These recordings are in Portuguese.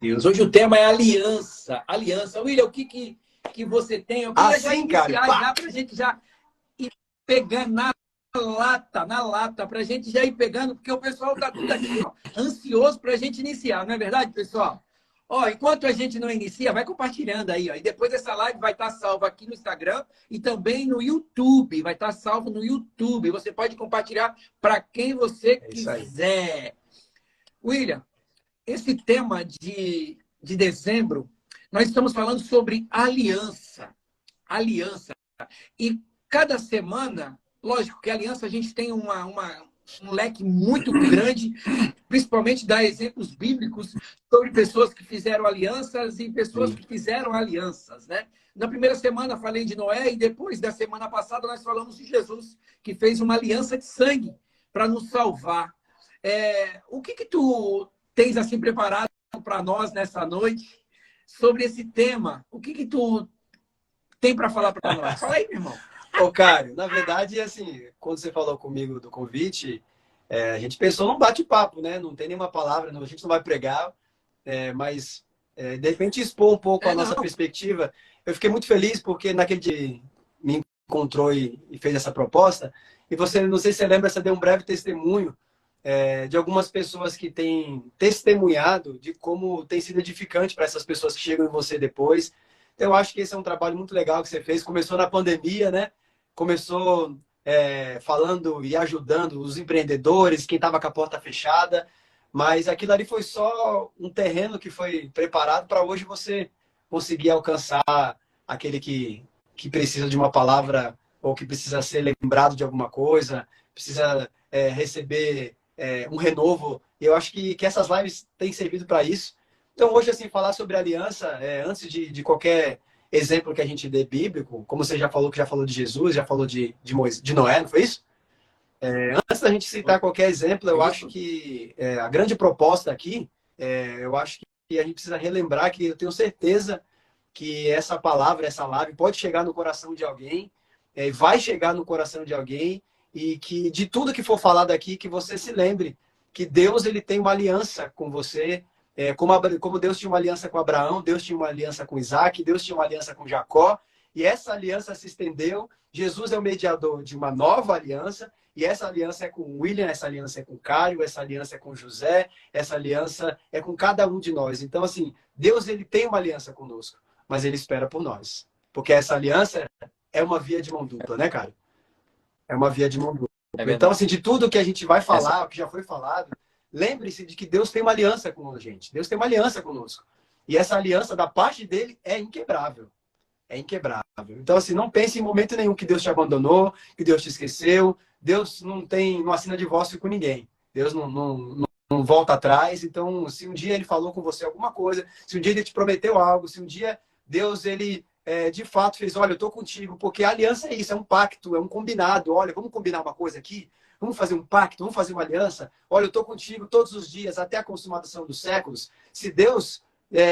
Deus. Hoje o tema é aliança. Aliança. William, o que você tem? Eu queria já iniciar já para a gente já ir pegando na lata, para a gente já ir pegando, porque o pessoal está tudo aqui, ó, ansioso para a gente iniciar, não é verdade, pessoal? Ó, enquanto a gente não inicia, vai compartilhando aí, ó. E depois essa live vai estar salva aqui no Instagram e também no YouTube. Vai estar salvo no YouTube. Você pode compartilhar para quem você quiser. William, esse tema de dezembro, nós estamos falando sobre aliança. Aliança. E cada semana, lógico que aliança a gente tem um leque muito grande, principalmente dar exemplos bíblicos sobre pessoas que fizeram alianças e pessoas que fizeram alianças, né? Na primeira semana falei de Noé e depois da semana passada nós falamos de Jesus, que fez uma aliança de sangue para nos salvar. O que tu tens assim preparado para nós nessa noite sobre esse tema? O que tu tem para falar para nós? Fala aí, meu irmão. Ô, Cário, na verdade, assim, quando você falou comigo do convite, a gente pensou num bate-papo, né? Não tem nenhuma palavra, a gente não vai pregar, mas de repente expor um pouco a nossa perspectiva. Eu fiquei muito feliz porque naquele dia me encontrou e fez essa proposta. E você, não sei se você lembra, você deu um breve testemunho de algumas pessoas que têm testemunhado de como tem sido edificante para essas pessoas que chegam em você depois. Então, eu acho que esse é um trabalho muito legal que você fez. Começou na pandemia, né? Começou falando e ajudando os empreendedores, quem estava com a porta fechada, mas aquilo ali foi só um terreno que foi preparado para hoje você conseguir alcançar aquele que precisa de uma palavra ou que precisa ser lembrado de alguma coisa, precisa receber um renovo. E eu acho que essas lives têm servido para isso. Então, hoje, assim, falar sobre aliança, antes de qualquer exemplo que a gente dê bíblico, como você já falou, que já falou de Jesus, já falou de Noé, não foi isso? Antes da gente citar qualquer exemplo, eu acho que a grande proposta aqui, eu acho que a gente precisa relembrar que eu tenho certeza que essa palavra, essa live pode chegar no coração de alguém, vai chegar no coração de alguém, e que de tudo que for falado aqui, que você se lembre que Deus ele tem uma aliança com você, como Deus tinha uma aliança com Abraão, Deus tinha uma aliança com Isaac, Deus tinha uma aliança com Jacó, e essa aliança se estendeu. Jesus é o mediador de uma nova aliança, e essa aliança é com William, essa aliança é com Cário, essa aliança é com José, essa aliança é com cada um de nós. Então, assim, Deus ele tem uma aliança conosco, mas ele espera por nós. Porque essa aliança é uma via de mão dupla, né, cara? É uma via de mão dupla. Então, assim, de tudo que a gente vai falar, o que já foi falado, lembre-se de que Deus tem uma aliança com a gente. Deus tem uma aliança conosco. E essa aliança, da parte dele, é inquebrável. É inquebrável. Então, assim, não pense em momento nenhum que Deus te abandonou, que Deus te esqueceu. Deus não assina divórcio com ninguém. Deus não volta atrás. Então, se um dia ele falou com você alguma coisa, se um dia ele te prometeu algo, se um dia Deus, ele de fato fez, olha, eu estou contigo, porque a aliança é isso, é um pacto, é um combinado. Olha, vamos combinar uma coisa aqui? Vamos fazer um pacto, vamos fazer uma aliança? Olha, eu estou contigo todos os dias, até a consumação dos séculos. Se Deus,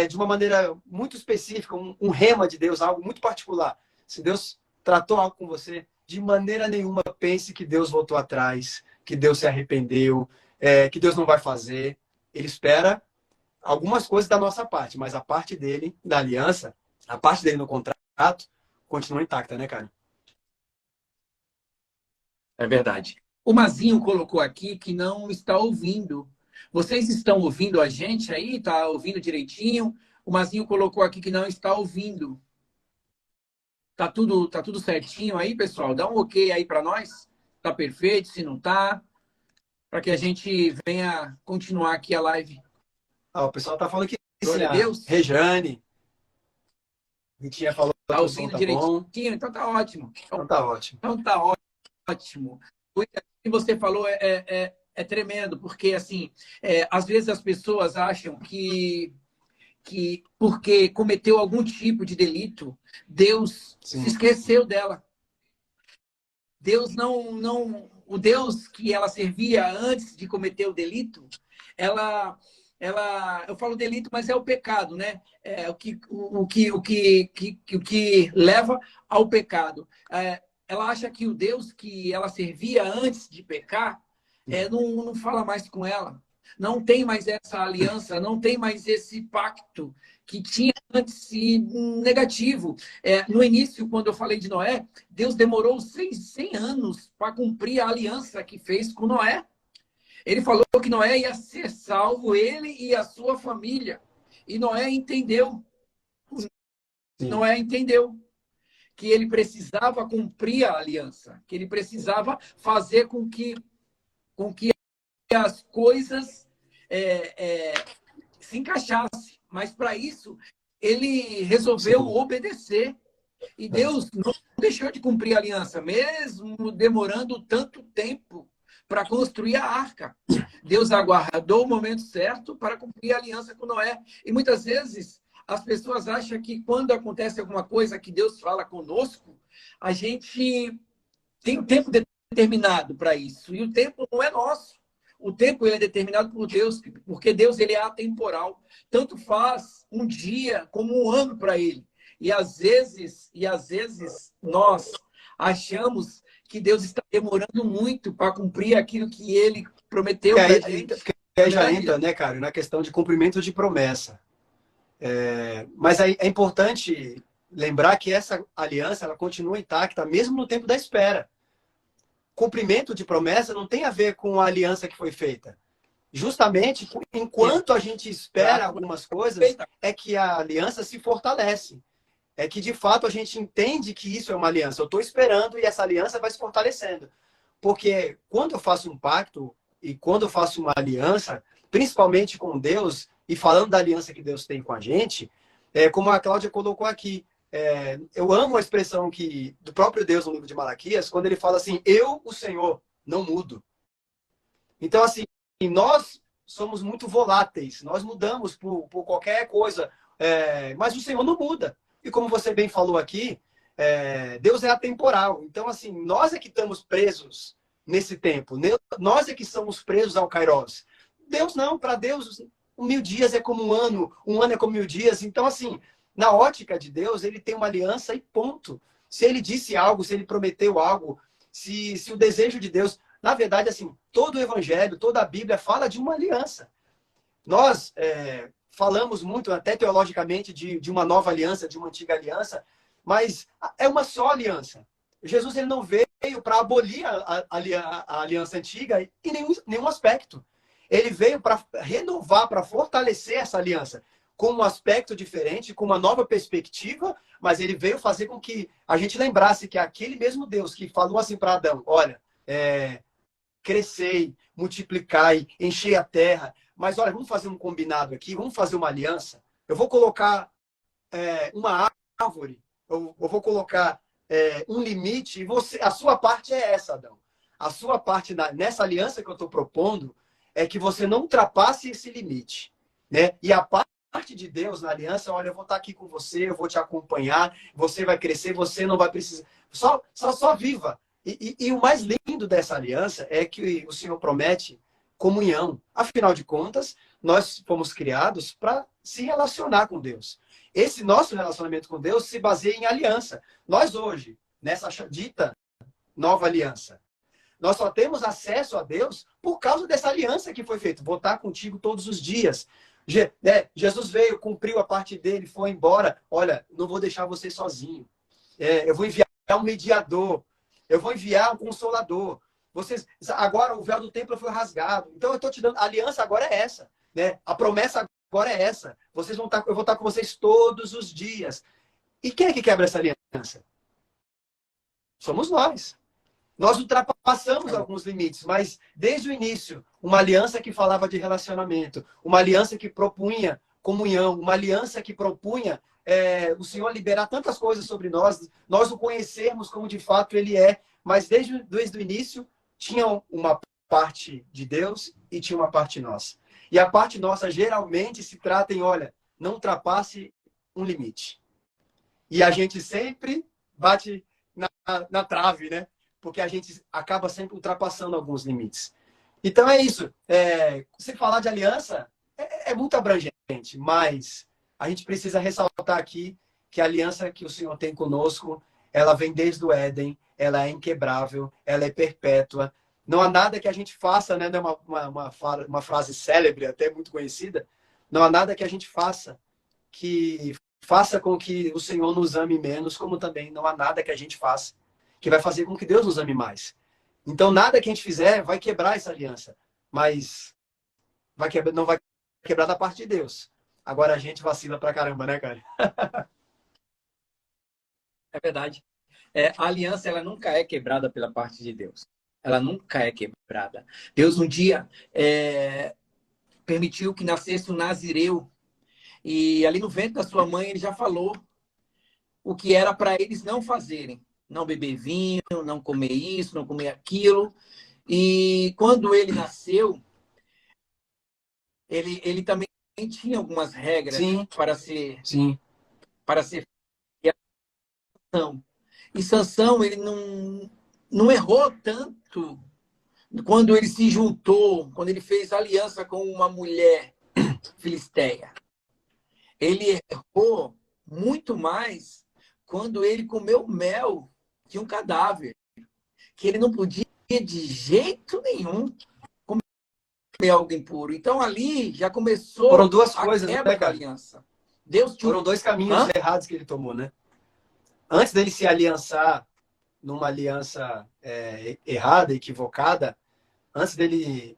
de uma maneira muito específica, um rema de Deus, algo muito particular, se Deus tratou algo com você, de maneira nenhuma pense que Deus voltou atrás, que Deus se arrependeu, que Deus não vai fazer. Ele espera algumas coisas da nossa parte, mas a parte dele, da aliança, a parte dele no contrato, continua intacta, né, cara? É verdade. O Mazinho colocou aqui que não está ouvindo. Vocês estão ouvindo a gente aí? Está ouvindo direitinho? O Mazinho colocou aqui que não está ouvindo. Tá tudo certinho aí, pessoal? Dá um ok aí para nós. Tá perfeito, se não tá, para que a gente venha continuar aqui a live. O pessoal tá falando que Glória a Deus. Rejane, Ritinha falou que tá o som ouvindo tá direitinho, bom. Então tá ótimo. Então tá ótimo. Então tá ótimo. O que você falou é tremendo, porque assim, às vezes as pessoas acham que porque cometeu algum tipo de delito, Deus se esqueceu dela. Deus o Deus que ela servia antes de cometer o delito, eu falo delito, mas é o pecado, né? O que leva ao pecado. Ela acha que o Deus que ela servia antes de pecar não fala mais com ela. não tem mais essa aliança, não tem mais esse pacto que tinha antes e negativo. No início, quando eu falei de Noé, Deus demorou 100 anos para cumprir a aliança que fez com Noé. Ele falou que Noé ia ser salvo, ele e a sua família. E Noé entendeu. Noé entendeu que ele precisava cumprir a aliança, que ele precisava fazer com que as coisas se encaixassem. Mas, para isso, ele resolveu obedecer. E Deus não deixou de cumprir a aliança, mesmo demorando tanto tempo para construir a arca. Deus aguardou o momento certo para cumprir a aliança com Noé. E muitas vezes as pessoas acham que quando acontece alguma coisa que Deus fala conosco, a gente tem um tempo determinado para isso. E o tempo não é nosso. O tempo ele é determinado por Deus, porque Deus ele é atemporal. Tanto faz um dia como um ano para ele. E às vezes nós achamos que Deus está demorando muito para cumprir aquilo que ele prometeu para a gente. Porque aí já entra, né, cara, na questão de cumprimento de promessa. Mas é importante lembrar que essa aliança ela continua intacta, mesmo no tempo da espera. Cumprimento de promessa não tem a ver com a aliança que foi feita. Justamente, enquanto a gente espera algumas coisas, é que a aliança se fortalece. É que, de fato, a gente entende que isso é uma aliança. Eu estou esperando e essa aliança vai se fortalecendo. Porque quando eu faço um pacto e quando eu faço uma aliança, principalmente com Deus, e falando da aliança que Deus tem com a gente, como a Cláudia colocou aqui, eu amo a expressão do próprio Deus no livro de Malaquias, quando ele fala assim, eu, o Senhor, não mudo. Então, assim, nós somos muito voláteis, nós mudamos por qualquer coisa, mas o Senhor não muda. E como você bem falou aqui, Deus é atemporal. Então, assim, nós é que estamos presos nesse tempo. Nós é que somos presos ao Kairos. Deus não, para Deus, 1000 dias é como um ano é como 1000 dias. Então, assim, na ótica de Deus, ele tem uma aliança e ponto. Se ele disse algo, se ele prometeu algo, se o desejo de Deus... Na verdade, assim, todo o Evangelho, toda a Bíblia fala de uma aliança. Nós falamos muito, até teologicamente, de uma nova aliança, de uma antiga aliança, mas é uma só aliança. Jesus ele não veio para abolir a aliança antiga em nenhum aspecto. Ele veio para renovar, para fortalecer essa aliança, com um aspecto diferente, com uma nova perspectiva, mas ele veio fazer com que a gente lembrasse que aquele mesmo Deus que falou assim para Adão, olha, crescei, multiplicai, enchei a terra, mas olha, vamos fazer um combinado aqui, vamos fazer uma aliança. Eu vou colocar uma árvore, eu vou colocar um limite, e a sua parte é essa, Adão. A sua parte nessa aliança que eu estou propondo é que você não ultrapasse esse limite, né? E a parte de Deus na aliança, olha, eu vou estar aqui com você, eu vou te acompanhar, você vai crescer, você não vai precisar. Só viva. E o mais lindo dessa aliança é que o Senhor promete comunhão. Afinal de contas, nós fomos criados para se relacionar com Deus. Esse nosso relacionamento com Deus se baseia em aliança. Nós hoje, nessa dita nova aliança, nós só temos acesso a Deus por causa dessa aliança que foi feita. Vou estar contigo todos os dias. Jesus veio, cumpriu a parte dele, foi embora. Olha, não vou deixar você sozinho. Eu vou enviar um mediador. Eu vou enviar um consolador. Agora o véu do templo foi rasgado. Então eu estou te dando. A aliança agora é essa. Né? A promessa agora é essa. Eu vou estar com vocês todos os dias. E quem é que quebra essa aliança? Somos nós. Nós ultrapassamos alguns limites, mas desde o início, uma aliança que falava de relacionamento, uma aliança que propunha comunhão, uma aliança que propunha o Senhor liberar tantas coisas sobre nós o conhecermos como de fato Ele é, mas desde o início tinha uma parte de Deus e tinha uma parte nossa. E a parte nossa geralmente se trata em, olha, não ultrapasse um limite. E a gente sempre bate na trave, né? Porque a gente acaba sempre ultrapassando alguns limites. Então é isso. Se falar de aliança é muito abrangente, mas a gente precisa ressaltar aqui que a aliança que o Senhor tem conosco, ela vem desde o Éden, ela é inquebrável, ela é perpétua. Não há nada que a gente faça, né? Uma frase célebre, até muito conhecida. Não há nada que a gente faça que faça com que o Senhor nos ame menos, como também não há nada que a gente faça que vai fazer com que Deus nos ame mais. Então, nada que a gente fizer vai quebrar essa aliança, mas não vai quebrar da parte de Deus. Agora a gente vacila pra caramba, né, cara? É verdade. A aliança, ela nunca é quebrada pela parte de Deus. Ela nunca é quebrada. Deus um dia permitiu que nascesse um nazireu. E ali no ventre da sua mãe, ele já falou o que era para eles não fazerem. Não beber vinho, não comer isso, não comer aquilo. E quando ele nasceu, ele também tinha algumas regras Sim, para ser sim. Sansão. E Sansão, ele não errou tanto quando ele se juntou, quando ele fez aliança com uma mulher filisteia. Ele errou muito mais quando ele comeu mel de um cadáver, que ele não podia de jeito nenhum comer algo impuro. Então ali já começou Foram duas a coisas, quebra né, da cara? aliança. Deus Foram dois caminhos errados que ele tomou, né? Antes dele se aliançar numa aliança errada, equivocada, antes dele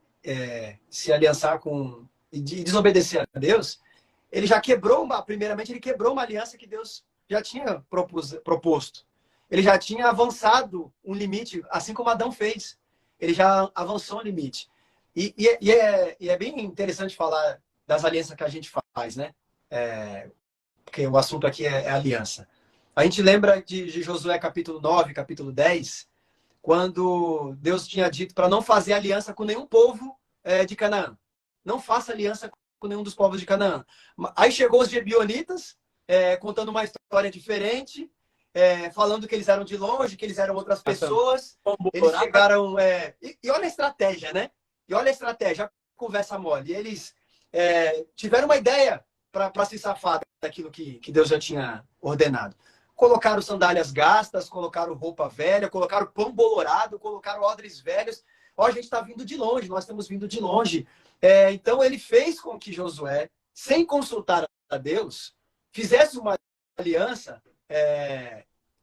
se aliançar com e desobedecer a Deus, ele já quebrou primeiramente ele quebrou uma aliança que Deus já tinha proposto. Ele já tinha avançado um limite, assim como Adão fez. Ele já avançou um limite. E é bem interessante falar das alianças que a gente faz, né? Porque o assunto aqui é aliança. A gente lembra de Josué capítulo 9, capítulo 10, quando Deus tinha dito para não fazer aliança com nenhum povo de Canaã. Não faça aliança com nenhum dos povos de Canaã. Aí chegou os Gebionitas, contando uma história diferente, falando que eles eram de longe, que eles eram outras pessoas. Eles chegaram... E olha a estratégia, né? E olha a estratégia, a conversa mole. E eles tiveram uma ideia para se safar daquilo que Deus já tinha ordenado. Colocaram sandálias gastas, colocaram roupa velha, colocaram pão bolorado, colocaram odres velhos. Ó, a gente está vindo de longe, nós estamos vindo de longe. Então ele fez com que Josué, sem consultar a Deus, fizesse uma aliança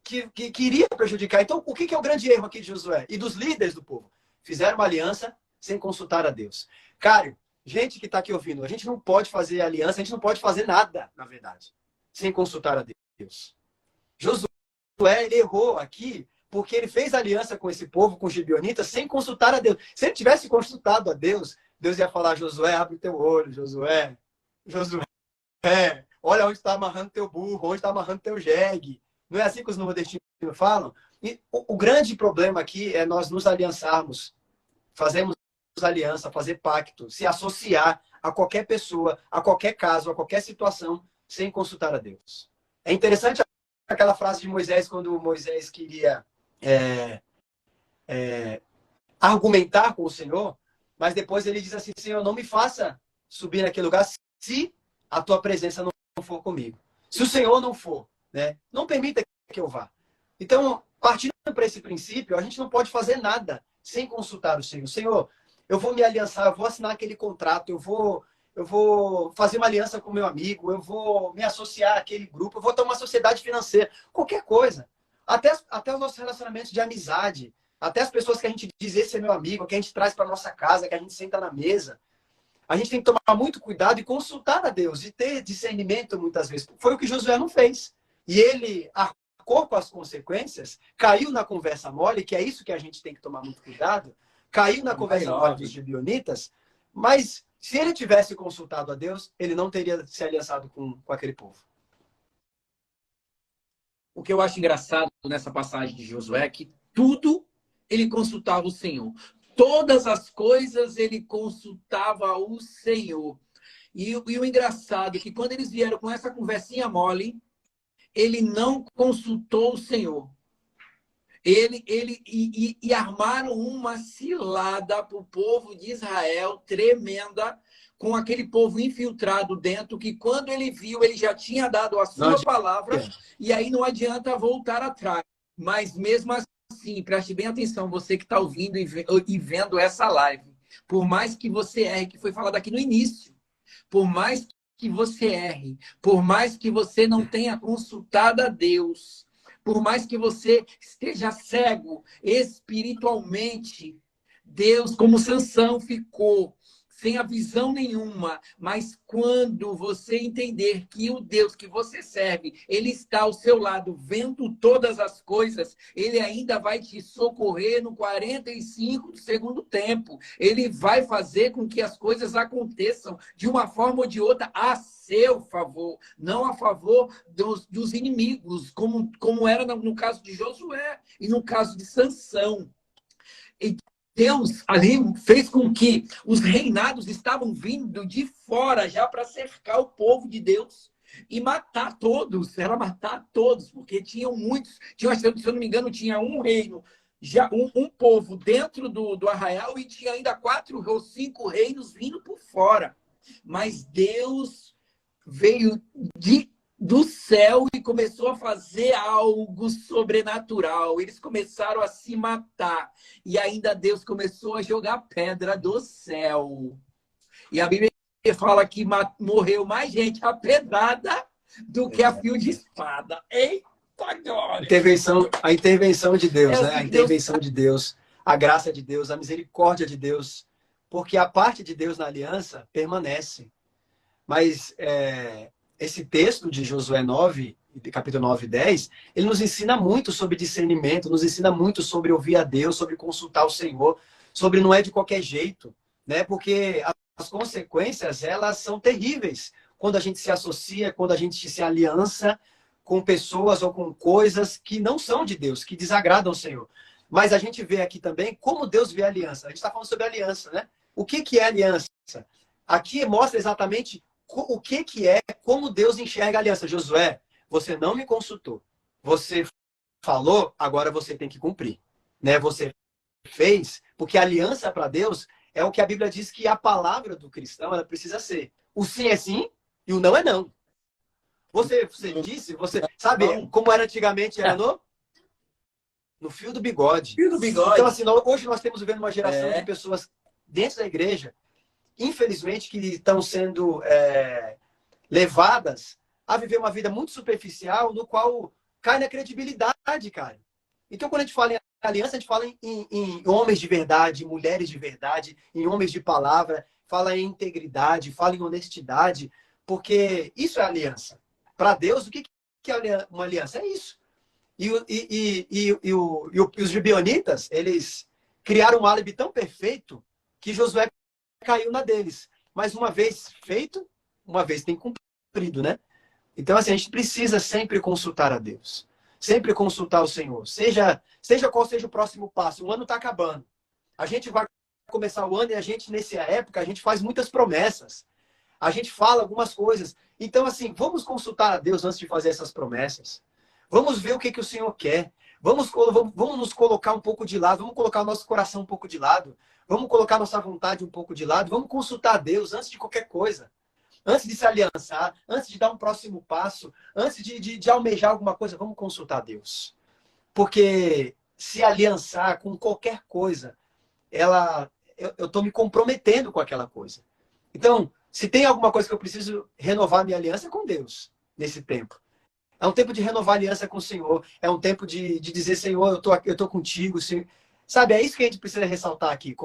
que iria prejudicar. Então, o que é o grande erro aqui de Josué e dos líderes do povo? Fizeram uma aliança sem consultar a Deus. Cário, gente que está aqui ouvindo, a gente não pode fazer aliança, a gente não pode fazer nada, na verdade, sem consultar a Deus. Josué, ele errou aqui porque ele fez aliança com esse povo, com os gibeonitas, sem consultar a Deus. Se ele tivesse consultado a Deus, Deus ia falar: Josué, abre o teu olho, Josué, olha onde está amarrando teu burro, onde está amarrando teu jegue. Não é assim que os nordestinos falam? E o grande problema aqui é nós nos aliançarmos, fazemos aliança, fazer pacto, se associar a qualquer pessoa, a qualquer caso, a qualquer situação, sem consultar a Deus. É interessante aquela frase de Moisés, quando Moisés queria argumentar com o Senhor, mas depois ele diz assim: Senhor, não me faça subir naquele lugar se a tua presença não for comigo. Se o Senhor não for, né, não permita que eu vá. Então, partindo para esse princípio, a gente não pode fazer nada sem consultar o Senhor. Senhor, eu vou me aliançar, eu vou assinar aquele contrato, eu vou fazer uma aliança com meu amigo, eu vou me associar àquele grupo, eu vou ter uma sociedade financeira, qualquer coisa. Até os nossos relacionamentos de amizade, até as pessoas que a gente diz: esse é meu amigo, que a gente traz para nossa casa, que a gente senta na mesa. A gente tem que tomar muito cuidado e consultar a Deus, e ter discernimento muitas vezes. Foi o que Josué não fez. E ele arcou com as consequências, caiu na conversa mole, que é isso que a gente tem que tomar muito cuidado, caiu na conversa mole dos gibeonitas, mas se ele tivesse consultado a Deus, ele não teria se aliançado com aquele povo. O que eu acho engraçado nessa passagem de Josué é que tudo ele consultava o Senhor. Todas as coisas ele consultava o Senhor. E o engraçado é que quando eles vieram com essa conversinha mole, ele não consultou o Senhor. E armaram uma cilada para o povo de Israel tremenda, com aquele povo infiltrado dentro, que quando ele viu, ele já tinha dado a sua palavra, e aí não adianta voltar atrás. Mas mesmo assim, preste bem atenção, você que está ouvindo e vendo essa live. Por mais que você erre, que foi falado aqui no início, por mais que você erre, por mais que você não tenha consultado a Deus, por mais que você esteja cego espiritualmente, Deus, como Sansão ficou, sem a visão nenhuma, mas quando você entender que o Deus que você serve, ele está ao seu lado, vendo todas as coisas, ele ainda vai te socorrer no 45 do segundo tempo. Ele vai fazer com que as coisas aconteçam de uma forma ou de outra a seu favor, não a favor dos inimigos, como era no caso de Josué e no caso de Sansão. E Deus ali fez com que os reinados estavam vindo de fora já para cercar o povo de Deus e matar todos. Era matar todos, porque tinham muitos. Tinha, se eu não me engano, tinha um reino, já um povo dentro do arraial e tinha ainda 4 ou 5 reinos vindo por fora. Mas Deus veio do céu e começou a fazer algo sobrenatural. Eles começaram a se matar. E ainda Deus começou a jogar pedra do céu. E a Bíblia fala que morreu mais gente a pedrada do que a fio de espada. Eita glória! A intervenção de Deus, né? A intervenção de Deus, a graça de Deus, a misericórdia de Deus. Porque a parte de Deus na aliança permanece. Mas esse texto de Josué 9, capítulo 9 e 10, ele nos ensina muito sobre discernimento, nos ensina muito sobre ouvir a Deus, sobre consultar o Senhor, sobre não é de qualquer jeito, né? Porque as consequências, elas são terríveis quando a gente se associa, quando a gente se aliança com pessoas ou com coisas que não são de Deus, que desagradam o Senhor. Mas a gente vê aqui também como Deus vê a aliança. A gente está falando sobre aliança, né? O que é aliança? Aqui mostra exatamente o que é, como Deus enxerga a aliança. Josué, você não me consultou. Você falou, agora você tem que cumprir. Né? Você fez, porque a aliança para Deus é o que a Bíblia diz que a palavra do cristão ela precisa ser. O sim é sim e o não é não. Você disse, você sabe como era antigamente, era no fio do bigode. Fio do bigode. Então, assim, hoje nós temos vivendo uma geração de pessoas dentro da igreja, infelizmente, que estão sendo levadas a viver uma vida muito superficial, no qual cai na credibilidade, cara. Então, quando a gente fala em aliança, a gente fala em homens de verdade, mulheres de verdade, em homens de palavra, fala em integridade, fala em honestidade, porque isso é aliança. Para Deus, o que é uma aliança? É isso. E os gibeonitas, eles criaram um álibi tão perfeito que Josué caiu na deles. Mas uma vez feito, uma vez tem cumprido, né? Então, assim, a gente precisa sempre consultar a Deus. Sempre consultar o Senhor. Seja qual seja o próximo passo. O ano está acabando. A gente vai começar o ano e a gente, nessa época, a gente faz muitas promessas. A gente fala algumas coisas. Então, assim, vamos consultar a Deus antes de fazer essas promessas. Vamos ver o que o Senhor quer. Vamos nos colocar um pouco de lado. Vamos colocar o nosso coração um pouco de lado. Vamos colocar nossa vontade um pouco de lado. Vamos consultar a Deus antes de qualquer coisa. Antes de se aliançar, antes de dar um próximo passo, antes de almejar alguma coisa, vamos consultar a Deus. Porque se aliançar com qualquer coisa, eu estou me comprometendo com aquela coisa. Então, se tem alguma coisa que eu preciso renovar minha aliança, é com Deus, nesse tempo. É um tempo de renovar a aliança com o Senhor. É um tempo de dizer, Senhor, eu tô contigo. Senhor. Sabe, é isso que a gente precisa ressaltar aqui.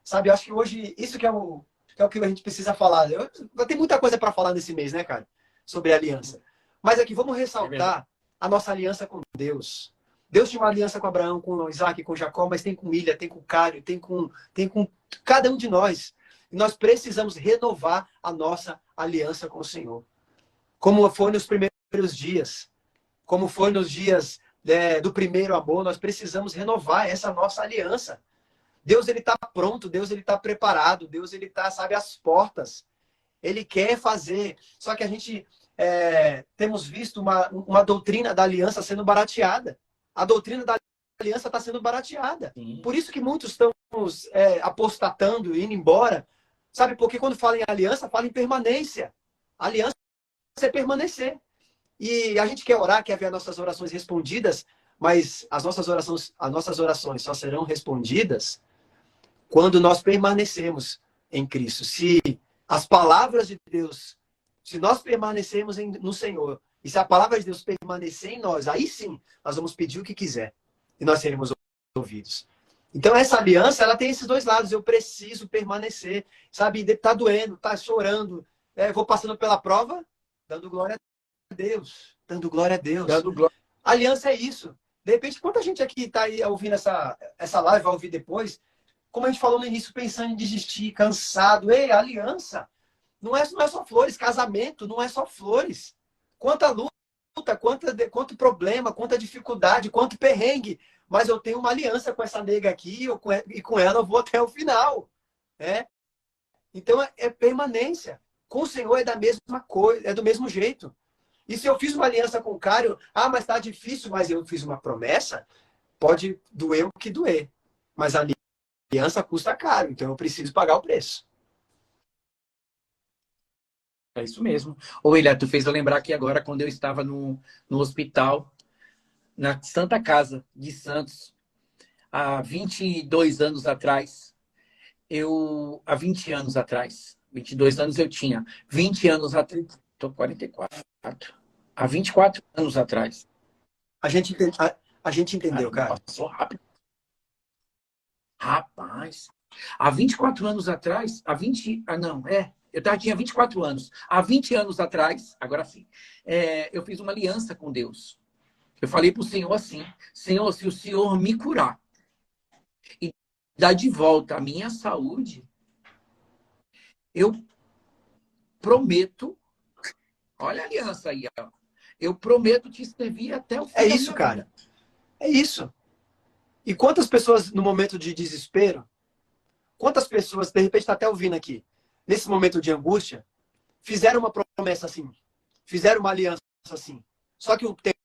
Sabe, eu acho que hoje, isso que é o que a gente precisa falar. Vai ter muita coisa para falar nesse mês, né, cara? Sobre aliança. Mas aqui, vamos ressaltar a nossa aliança com Deus. Deus tinha uma aliança com Abraão, com Isaac, com Jacó, mas tem com Ilha, tem com Cário, tem com cada um de nós. E nós precisamos renovar a nossa aliança com o Senhor. Como foi nos primeiros dias, como foi nos dias do primeiro amor, nós precisamos renovar essa nossa aliança. Deus, ele está pronto, Deus, ele está preparado, Deus, ele está, sabe, às portas. Ele quer fazer. Só que a gente temos visto uma doutrina da aliança sendo barateada. A doutrina da aliança está sendo barateada. Sim. Por isso que muitos estão apostatando, indo embora. Sabe, porque quando fala em aliança, fala em permanência. Aliança é permanecer. E a gente quer orar, quer ver as nossas orações respondidas, Mas as nossas orações só serão respondidas quando nós permanecemos em Cristo. Se as palavras de Deus, se nós permanecermos no Senhor, e se a palavra de Deus permanecer em nós, aí sim, nós vamos pedir o que quiser e nós seremos ouvidos. Então, essa aliança, ela tem esses dois lados. Eu preciso permanecer, sabe? Tá doendo, tá chorando. Vou passando pela prova, dando glória a Deus. Dando glória a Deus. Dando glória. Aliança é isso. De repente, quanta gente aqui está aí ouvindo essa live, vai ouvir depois, como a gente falou no início, pensando em desistir, cansado. Ei, aliança não é só flores. Casamento não é só flores. Quanta luta, quanto problema, quanta dificuldade, quanto perrengue. Mas eu tenho uma aliança com essa nega aqui e com ela eu vou até o final. Né? Então, é permanência. Com o Senhor é da mesma coisa, é do mesmo jeito. E se eu fiz uma aliança com o cara, mas tá difícil, mas eu fiz uma promessa, pode doer o que doer. Mas a aliança custa caro, então eu preciso pagar o preço. É isso mesmo. Ô, William, tu fez eu lembrar aqui agora, quando eu estava no hospital, na Santa Casa de Santos, há 22 anos atrás, há 20 anos atrás, 22 anos eu tinha, 20 anos atrás, tô 44, há 24 anos atrás. A gente entendeu, cara. Passou rápido. Rapaz, há 24 anos atrás, eu tinha 24 anos. Há 20 anos atrás, agora sim, eu fiz uma aliança com Deus. Eu falei para o Senhor assim: Senhor, se o Senhor me curar e dar de volta a minha saúde, eu prometo, olha a aliança aí, ó, eu prometo te servir até o fim. É isso, cara. É isso. E quantas pessoas no momento de desespero, quantas pessoas, de repente, está até ouvindo aqui, nesse momento de angústia, fizeram uma promessa assim, fizeram uma aliança assim. Só que o tempo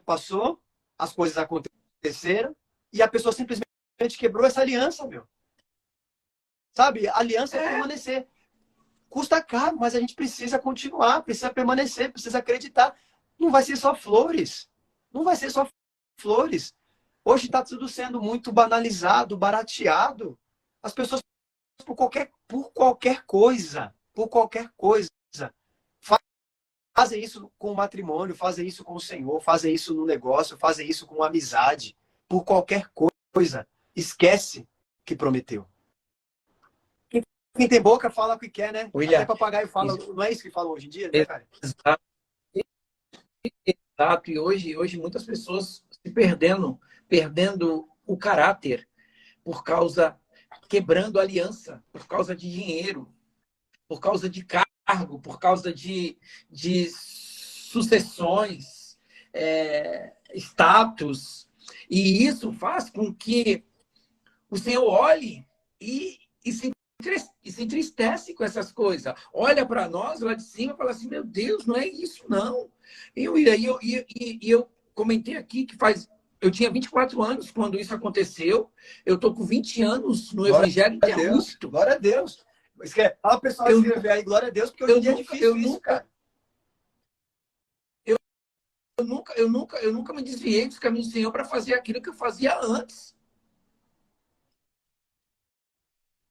passou, as coisas aconteceram, e a pessoa simplesmente quebrou essa aliança, meu. Sabe? A aliança é permanecer. Custa caro, mas a gente precisa continuar, precisa permanecer, precisa acreditar. Não vai ser só flores. Não vai ser só flores. Hoje está tudo sendo muito banalizado, barateado. As pessoas, por qualquer coisa, fazem isso com o matrimônio, fazem isso com o Senhor, fazem isso no negócio, fazem isso com amizade. Por qualquer coisa. Esquece que prometeu. Quem tem boca fala o que quer, né? William, até papagaio fala. Não é isso que falam hoje em dia, né, cara? Exato. E hoje muitas pessoas se perdendo o caráter quebrando aliança, por causa de dinheiro, por causa de cargo, por causa de sucessões, status. E isso faz com que o Senhor olhe e se entristece com essas coisas. Olha para nós lá de cima e fala assim: meu Deus, não é isso, não. E eu comentei aqui que eu tinha 24 anos quando isso aconteceu. Eu estou com 20 anos no Evangelho de Augusto. Glória a Deus. Fala o pessoal escrever aí, glória a Deus, porque hoje em dia é difícil isso, cara. Eu nunca me desviei dos caminhos do Senhor para fazer aquilo que eu fazia antes.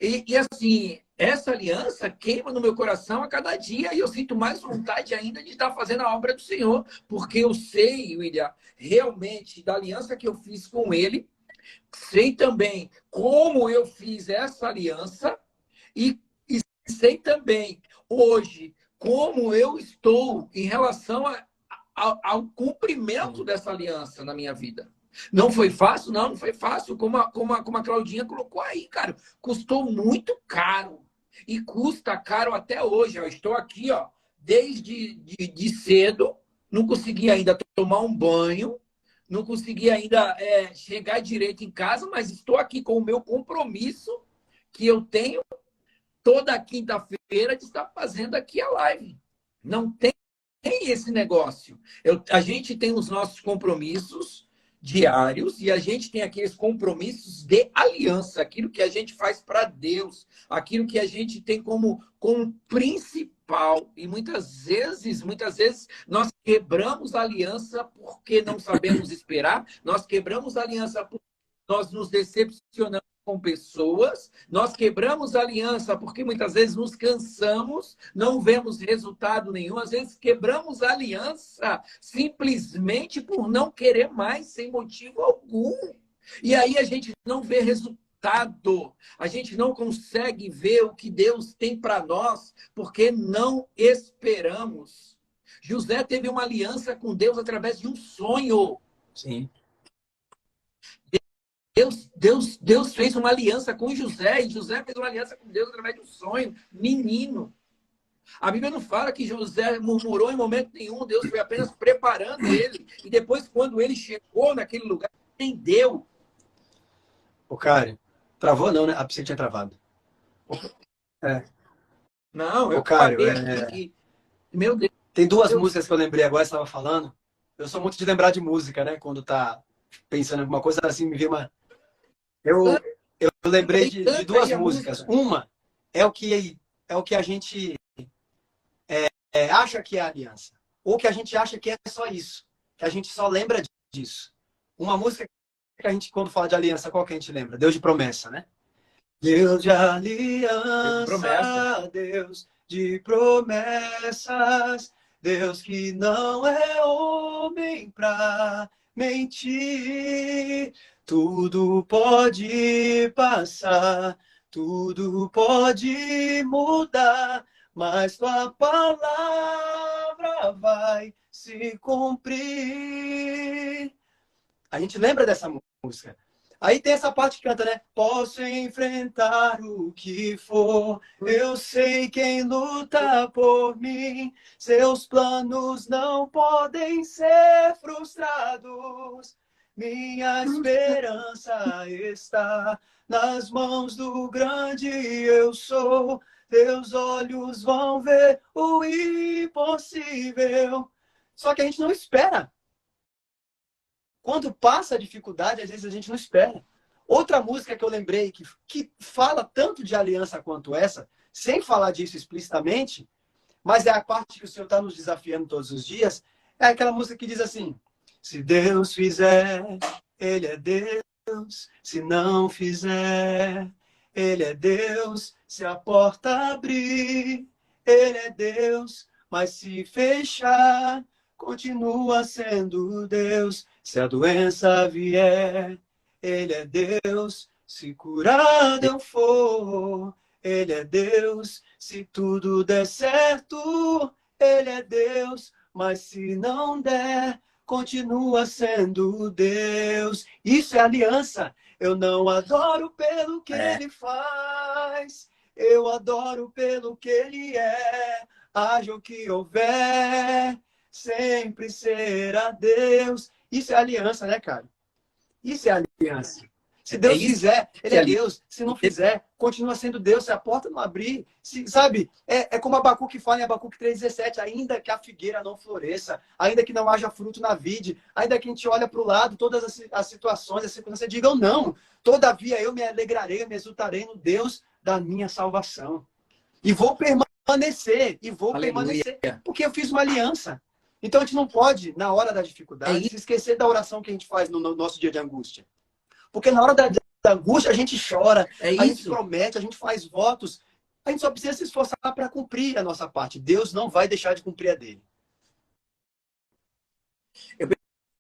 E assim, essa aliança queima no meu coração a cada dia e eu sinto mais vontade ainda de estar fazendo a obra do Senhor, porque eu sei, William, realmente da aliança que eu fiz com Ele, sei também como eu fiz essa aliança e sei também hoje como eu estou em relação ao cumprimento dessa aliança na minha vida. Não foi fácil? Não foi fácil. Como a Claudinha colocou aí, cara. Custou muito caro. E custa caro até hoje. Eu estou aqui, ó, desde de cedo. Não consegui ainda tomar um banho. Não consegui ainda chegar direito em casa, mas estou aqui com o meu compromisso que eu tenho toda quinta-feira de estar fazendo aqui a live. Não tem esse negócio. A gente tem os nossos compromissos diários e a gente tem aqueles compromissos de aliança, aquilo que a gente faz para Deus, aquilo que a gente tem como principal. E muitas vezes nós quebramos a aliança porque não sabemos esperar, nós quebramos a aliança porque nós nos decepcionamos com pessoas, nós quebramos a aliança porque muitas vezes nos cansamos, não vemos resultado nenhum, às vezes quebramos a aliança simplesmente por não querer mais, sem motivo algum. E aí a gente não vê resultado, a gente não consegue ver o que Deus tem para nós, porque não esperamos. José teve uma aliança com Deus através de um sonho. Sim. Deus fez uma aliança com José, e José fez uma aliança com Deus através de um sonho, menino. A Bíblia não fala que José murmurou em momento nenhum, Deus foi apenas preparando ele. E depois, quando ele chegou naquele lugar, entendeu. Ô, cara, travou não, né? A você tinha travado. É. Não, eu Cário, parei aqui. Meu Deus. Tem duas músicas que eu lembrei agora, você estava falando. Eu sou muito de lembrar de música, né? Quando tá pensando em alguma coisa assim, me vem uma... Eu lembrei de duas músicas. Uma é o que a gente acha que é a aliança. Ou que a gente acha que é só isso. Que a gente só lembra disso. Uma música que a gente, quando fala de aliança, qual que a gente lembra? Deus de promessa, né? Deus de aliança, Deus de promessas, Deus que não é homem pra mentir. Tudo pode passar, tudo pode mudar, mas tua palavra vai se cumprir. A gente lembra dessa música. Aí tem essa parte que canta, né? Posso enfrentar o que for, eu sei quem luta por mim. Seus planos não podem ser frustrados. Minha esperança está nas mãos do grande eu sou. Teus olhos vão ver o impossível. Só que a gente não espera. Quando passa a dificuldade, às vezes a gente não espera. Outra música que eu lembrei, que fala tanto de aliança quanto essa, sem falar disso explicitamente, mas é a parte que o Senhor está nos desafiando todos os dias, é aquela música que diz assim: se Deus fizer, Ele é Deus. Se não fizer, Ele é Deus. Se a porta abrir, Ele é Deus. Mas se fechar, continua sendo Deus. Se a doença vier, Ele é Deus. Se curado eu for, Ele é Deus. Se tudo der certo, Ele é Deus. Mas se não der, continua sendo Deus. Isso é aliança. Eu não adoro pelo que Ele faz, eu adoro pelo que Ele é. Haja o que houver, sempre será Deus. Isso é aliança, né, cara? Isso é aliança. Se Deus fizer, Ele é Deus. Se não fizer, continua sendo Deus. Se a porta não abrir, sabe? É como Abacuque fala em Abacuque 3,17. Ainda que a figueira não floresça, ainda que não haja fruto na vide, ainda que a gente olhe para o lado, todas as situações, as circunstâncias digam não. Todavia eu me alegrarei, eu me exultarei no Deus da minha salvação. E vou permanecer, porque eu fiz uma aliança. Então a gente não pode, na hora da dificuldade, se esquecer da oração que a gente faz no nosso dia de angústia. Porque na hora da angústia a gente chora, a gente promete, a gente faz votos. A gente só precisa se esforçar para cumprir a nossa parte. Deus não vai deixar de cumprir a dele. Eu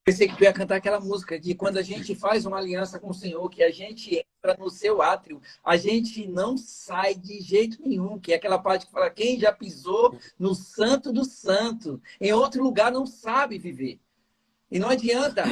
pensei que tu ia cantar aquela música de quando a gente faz uma aliança com o Senhor, que a gente entra no seu átrio, a gente não sai de jeito nenhum, que é aquela parte que fala, quem já pisou no santo do santo, em outro lugar não sabe viver. E não adianta,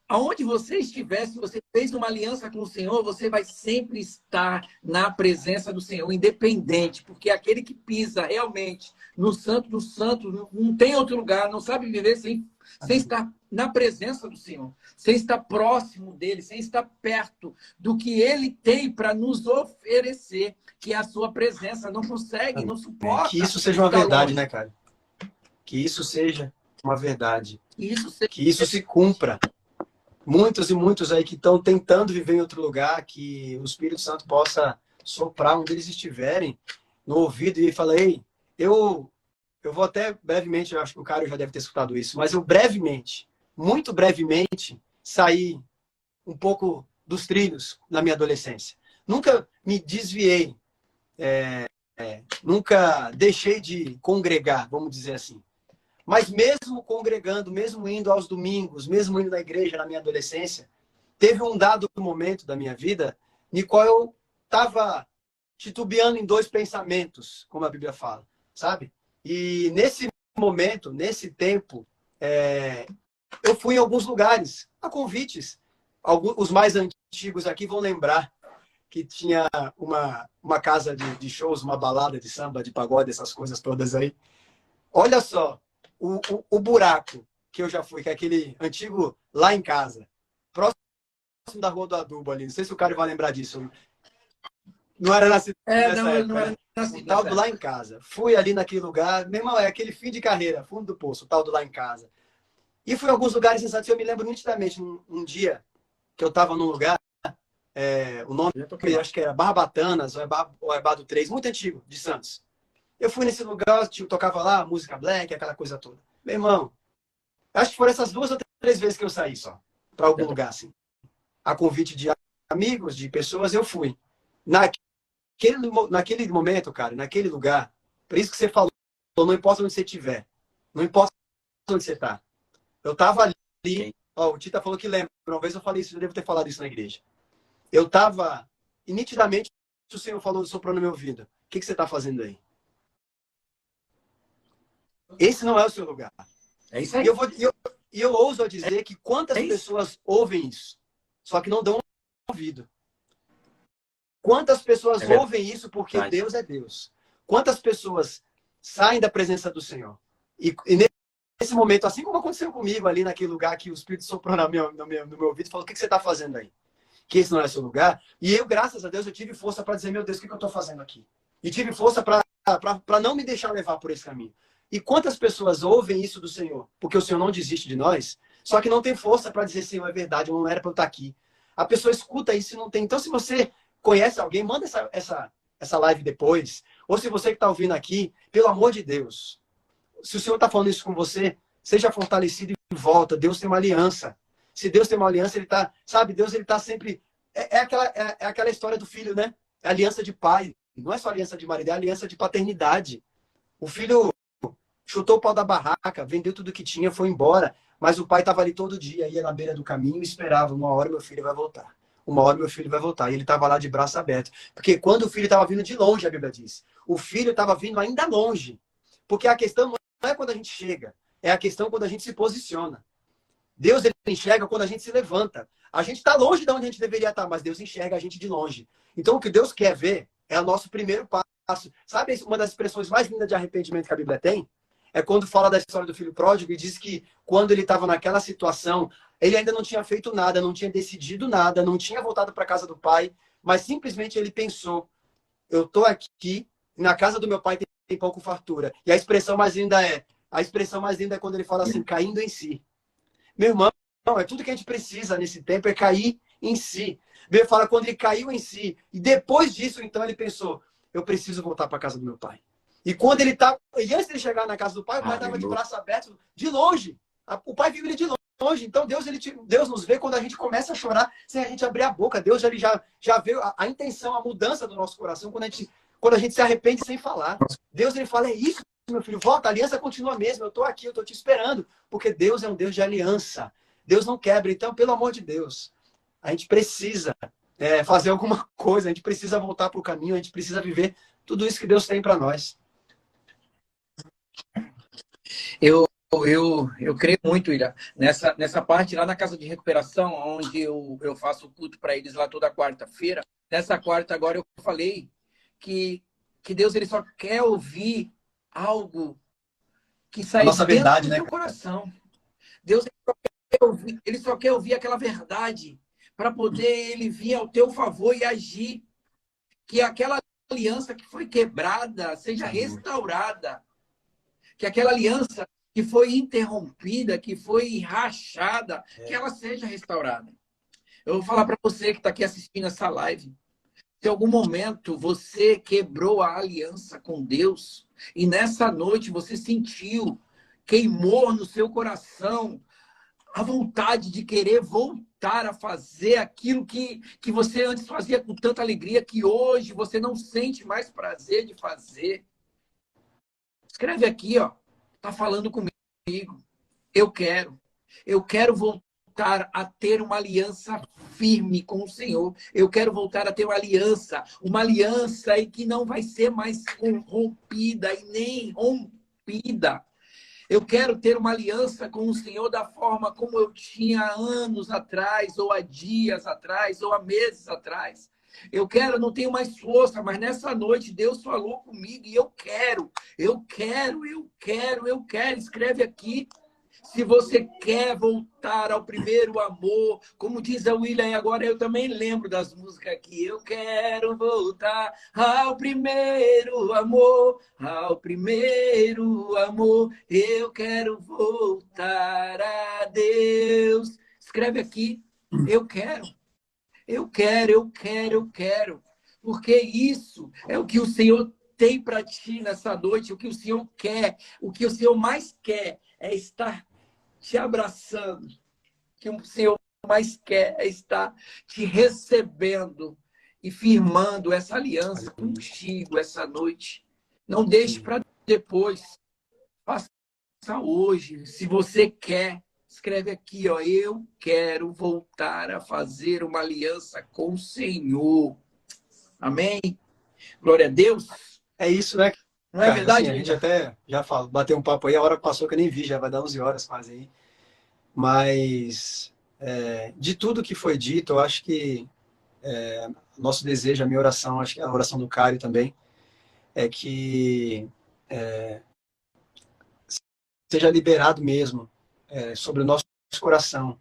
aonde você estiver, se você fez uma aliança com o Senhor, você vai sempre estar na presença do Senhor, independente, porque aquele que pisa realmente no santo do santo, não tem outro lugar, não sabe viver sem estar na presença do Senhor, sem estar próximo dele, sem estar perto do que ele tem para nos oferecer, que é a sua presença. Não consegue, não suporta. Que isso seja uma verdade, né, cara? Que isso seja uma verdade. Que isso se cumpra. muitos e muitos aí que estão tentando viver em outro lugar, que o Espírito Santo possa soprar onde eles estiverem no ouvido e falar, ei, eu vou até brevemente, eu acho que o Caio já deve ter escutado isso, mas eu brevemente, muito brevemente, saí um pouco dos trilhos na minha adolescência. Nunca me desviei, nunca deixei de congregar, vamos dizer assim. Mas mesmo congregando, mesmo indo aos domingos, mesmo indo na igreja na minha adolescência, teve um dado momento da minha vida no qual eu estava titubeando em dois pensamentos, como a Bíblia fala, sabe? E nesse momento, nesse tempo, eu fui em alguns lugares, a convites. Os mais antigos aqui vão lembrar que tinha uma casa de shows, uma balada de samba, de pagode, essas coisas todas aí. Olha só, o buraco que eu já fui, que é aquele antigo lá em casa, próximo da Rua do Adubo ali. Não sei se o cara vai lembrar disso. Não era na cidade nessa época, não era na cidade. O tal do lá em casa. Fui ali naquele lugar, meu irmão, é aquele fim de carreira, fundo do poço, o tal do lá em casa. E fui em alguns lugares em Santos, eu me lembro nitidamente, um dia que eu estava num lugar, o nome, eu acho que era Barbatanas, ou é Bar do 3, muito antigo, de Santos. Eu fui nesse lugar, tocava lá, música black, aquela coisa toda. Meu irmão, acho que foram essas 2 ou 3 vezes que eu saí só, para algum lugar assim. A convite de amigos, de pessoas, eu fui. Naquele momento, cara, naquele lugar, por isso que você falou, não importa onde você estiver, não importa onde você está. Eu estava ali, ó, o Tita falou que lembra, uma vez eu falei isso, eu devo ter falado isso na igreja. Eu estava, e nitidamente o Senhor falou, soprou no meu ouvido. O que você está fazendo aí? Esse não é o seu lugar. É isso aí. E eu ouso dizer que quantas pessoas ouvem isso, só que não dão ouvido. Quantas pessoas ouvem isso porque Deus é Deus? Quantas pessoas saem da presença do Senhor? E nesse momento, assim como aconteceu comigo ali naquele lugar que o Espírito soprou no meu ouvido e falou, o que você está fazendo aí? Que esse não é seu lugar. E eu, graças a Deus, eu tive força para dizer, meu Deus, o que eu estou fazendo aqui? E tive força para não me deixar levar por esse caminho. E quantas pessoas ouvem isso do Senhor? Porque o Senhor não desiste de nós, só que não tem força para dizer, Senhor, é verdade, não era para eu estar aqui. A pessoa escuta isso e não tem. Então, se você conhece alguém, manda essa live depois. Ou se você que está ouvindo aqui, pelo amor de Deus, se o Senhor está falando isso com você, seja fortalecido e volta. Deus tem uma aliança. Se Deus tem uma aliança, ele está, sabe, Deus ele está sempre. É aquela história do filho, né? É aliança de pai. Não é só aliança de marido, é aliança de paternidade. O filho chutou o pau da barraca, vendeu tudo que tinha, foi embora. Mas o pai estava ali todo dia, ia na beira do caminho e esperava. Uma hora meu filho vai voltar. Uma hora meu filho vai voltar. E ele estava lá de braço aberto. Porque quando o filho estava vindo de longe, a Bíblia diz. O filho estava vindo ainda longe. Porque a questão não é quando a gente chega. É a questão quando a gente se posiciona. Deus ele enxerga quando a gente se levanta. A gente está longe de onde a gente deveria estar, mas Deus enxerga a gente de longe. Então o que Deus quer ver é o nosso primeiro passo. Sabe uma das expressões mais lindas de arrependimento que a Bíblia tem? É quando fala da história do filho pródigo e diz que quando ele estava naquela situação, ele ainda não tinha feito nada, não tinha decidido nada, não tinha voltado para a casa do pai, mas simplesmente ele pensou, eu estou aqui, na casa do meu pai tem pouco fartura. E a expressão mais linda é quando ele fala assim, caindo em si. Meu irmão, é tudo que a gente precisa nesse tempo é cair em si. Ele fala quando ele caiu em si. E depois disso, então, ele pensou, eu preciso voltar para a casa do meu pai. E quando ele estava, e antes de chegar na casa do pai, o pai estava de braço aberto, de longe. O pai viu ele de longe. Então, Deus nos vê quando a gente começa a chorar sem a gente abrir a boca. Deus ele já vê a intenção, a mudança do nosso coração quando a gente se arrepende sem falar. Deus ele fala, é isso, meu filho, volta, a aliança continua a mesma, eu estou aqui, eu estou te esperando. Porque Deus é um Deus de aliança. Deus não quebra. Então, pelo amor de Deus, a gente precisa fazer alguma coisa, a gente precisa voltar para o caminho, a gente precisa viver tudo isso que Deus tem para nós. Eu creio muito, Ira, nessa parte lá na casa de recuperação, onde eu faço o culto para eles lá toda quarta-feira. Nessa quarta agora eu falei que Deus ele só quer ouvir algo que sai nossa dentro verdade, do né, seu coração. Deus ele só quer ouvir aquela verdade para poder ele vir ao teu favor e agir. Que aquela aliança que foi quebrada seja restaurada. Que aquela aliança que foi interrompida, que foi rachada, que ela seja restaurada. Eu vou falar para você que está aqui assistindo essa live. Se em algum momento você quebrou a aliança com Deus e nessa noite você sentiu, queimou no seu coração a vontade de querer voltar a fazer aquilo que você antes fazia com tanta alegria, que hoje você não sente mais prazer de fazer. Escreve aqui, ó. Tá falando comigo. Eu quero voltar a ter uma aliança firme com o Senhor. Eu quero voltar a ter uma aliança e que não vai ser mais corrompida e nem rompida. Eu quero ter uma aliança com o Senhor da forma como eu tinha anos atrás, ou há dias atrás, ou há meses atrás. Eu quero, não tenho mais força, mas nessa noite Deus falou comigo e eu quero. Escreve aqui. Se você quer voltar ao primeiro amor, como diz a William, agora eu também lembro das músicas aqui. Eu quero voltar ao primeiro amor, ao primeiro amor. Eu quero voltar a Deus. Escreve aqui. Eu quero. Porque isso é o que o Senhor tem para ti nessa noite, o que o Senhor quer, o que o Senhor mais quer é estar te abraçando, o que o Senhor mais quer é estar te recebendo e firmando essa aliança contigo essa noite. Não deixe para depois, faça hoje. Se você quer, escreve aqui, ó, eu quero voltar a fazer uma aliança com o Senhor. Amém? Glória a Deus. É isso, né? Não é verdade? Assim, a gente até já falou, bateu um papo aí, a hora passou que eu nem vi, já vai dar 11 horas quase aí. Mas de tudo que foi dito, eu acho que nosso desejo, a minha oração, acho que a oração do Cário também, é que seja liberado mesmo sobre o nosso coração.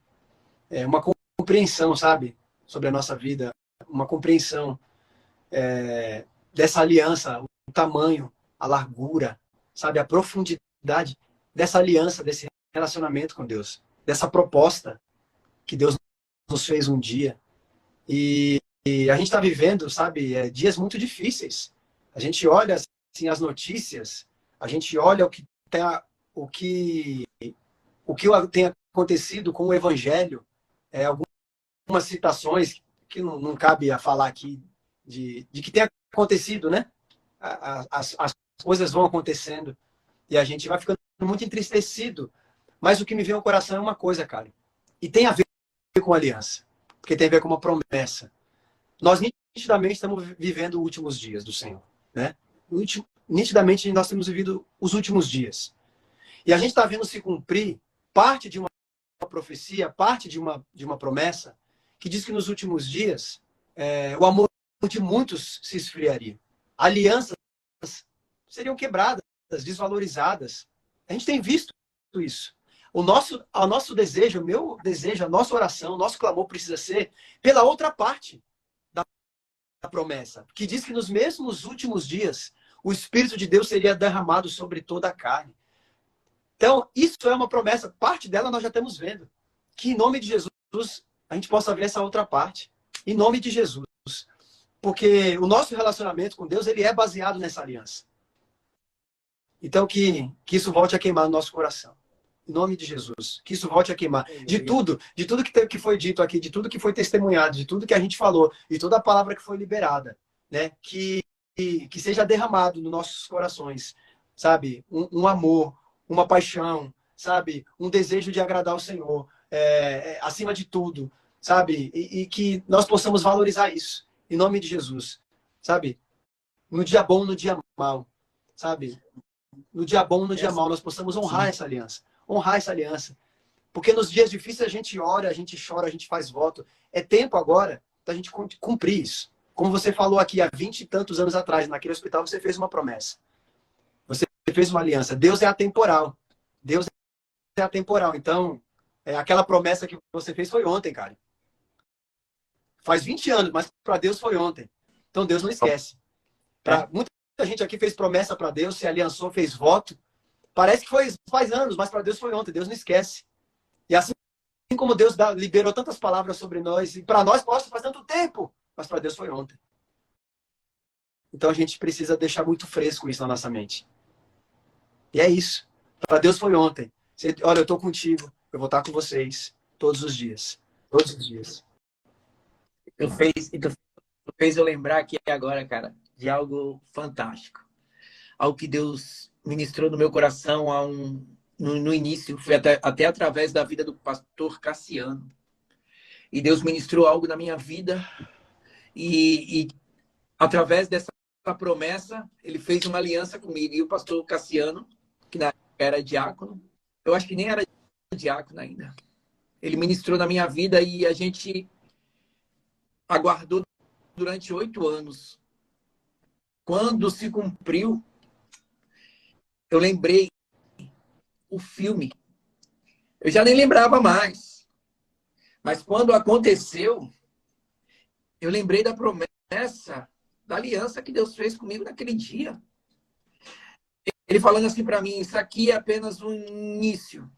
Uma compreensão, sabe? Sobre a nossa vida, uma compreensão dessa aliança, o tamanho, a largura, sabe? A profundidade dessa aliança, desse relacionamento com Deus, dessa proposta que Deus nos fez um dia. E a gente está vivendo, sabe, dias muito difíceis. A gente olha assim, as notícias, a gente olha o que tem acontecido com o Evangelho, algumas citações que não cabe a falar aqui de que tem acontecido, né? As coisas vão acontecendo e a gente vai ficando muito entristecido. Mas o que me vem ao coração é uma coisa, cara. E tem a ver com aliança, porque tem a ver com uma promessa. Nós nitidamente estamos vivendo os últimos dias do Senhor, né? Nitidamente nós temos vivido os últimos dias. E a gente está vendo se cumprir parte de uma profecia, parte de uma promessa, que diz que nos últimos dias o amor de muitos se esfriaria. Alianças seriam quebradas, desvalorizadas. A gente tem visto isso. O nosso desejo, o meu desejo, a nossa oração, o nosso clamor precisa ser pela outra parte da promessa, que diz que nos mesmos últimos dias o Espírito de Deus seria derramado sobre toda a carne. Então, isso é uma promessa, parte dela nós já estamos vendo. Que em nome de Jesus a gente possa ver essa outra parte. Em nome de Jesus. Porque o nosso relacionamento com Deus, ele é baseado nessa aliança. Então, que isso volte a queimar no nosso coração. Em nome de Jesus. Que isso volte a queimar. De tudo que foi dito aqui, de tudo que foi testemunhado, de tudo que a gente falou, de toda a palavra que foi liberada, né? Que seja derramado nos nossos corações, sabe? Um amor, uma paixão, sabe? Um desejo de agradar o Senhor, acima de tudo, sabe? E que nós possamos valorizar isso, em nome de Jesus, sabe? No dia bom, no dia mal, sabe? No dia bom, no dia mal, nós possamos honrar essa aliança. Honrar essa aliança. Porque nos dias difíceis a gente ora, a gente chora, a gente faz voto. É tempo agora da gente cumprir isso. Como você falou aqui há 20 e tantos anos atrás, naquele hospital, você fez uma promessa. Você fez uma aliança. Deus é atemporal. Deus é atemporal. Então, aquela promessa que você fez foi ontem, cara. Faz 20 anos, mas para Deus foi ontem. Então, Deus não esquece. Muita gente aqui fez promessa para Deus, se aliançou, fez voto. Parece que faz anos, mas para Deus foi ontem. Deus não esquece. E assim como Deus liberou tantas palavras sobre nós, e para nós, nossa, faz tanto tempo, mas para Deus foi ontem. Então a gente precisa deixar muito fresco isso na nossa mente. E é isso. Para Deus foi ontem. Olha, eu estou contigo, eu vou estar com vocês todos os dias. Todos os dias. Tu fez eu lembrar aqui agora, cara, de algo fantástico. Algo que Deus ministrou no meu coração no início, foi até através da vida do pastor Cassiano. E Deus ministrou algo na minha vida e através dessa promessa, ele fez uma aliança comigo. E o pastor Cassiano, que na época era diácono, eu acho que nem era diácono ainda. Ele ministrou na minha vida e a gente aguardou durante 8 anos. Quando se cumpriu, eu lembrei o filme. Eu já nem lembrava mais. Mas quando aconteceu, eu lembrei da promessa, da aliança que Deus fez comigo naquele dia. Ele falando assim para mim, isso aqui é apenas um início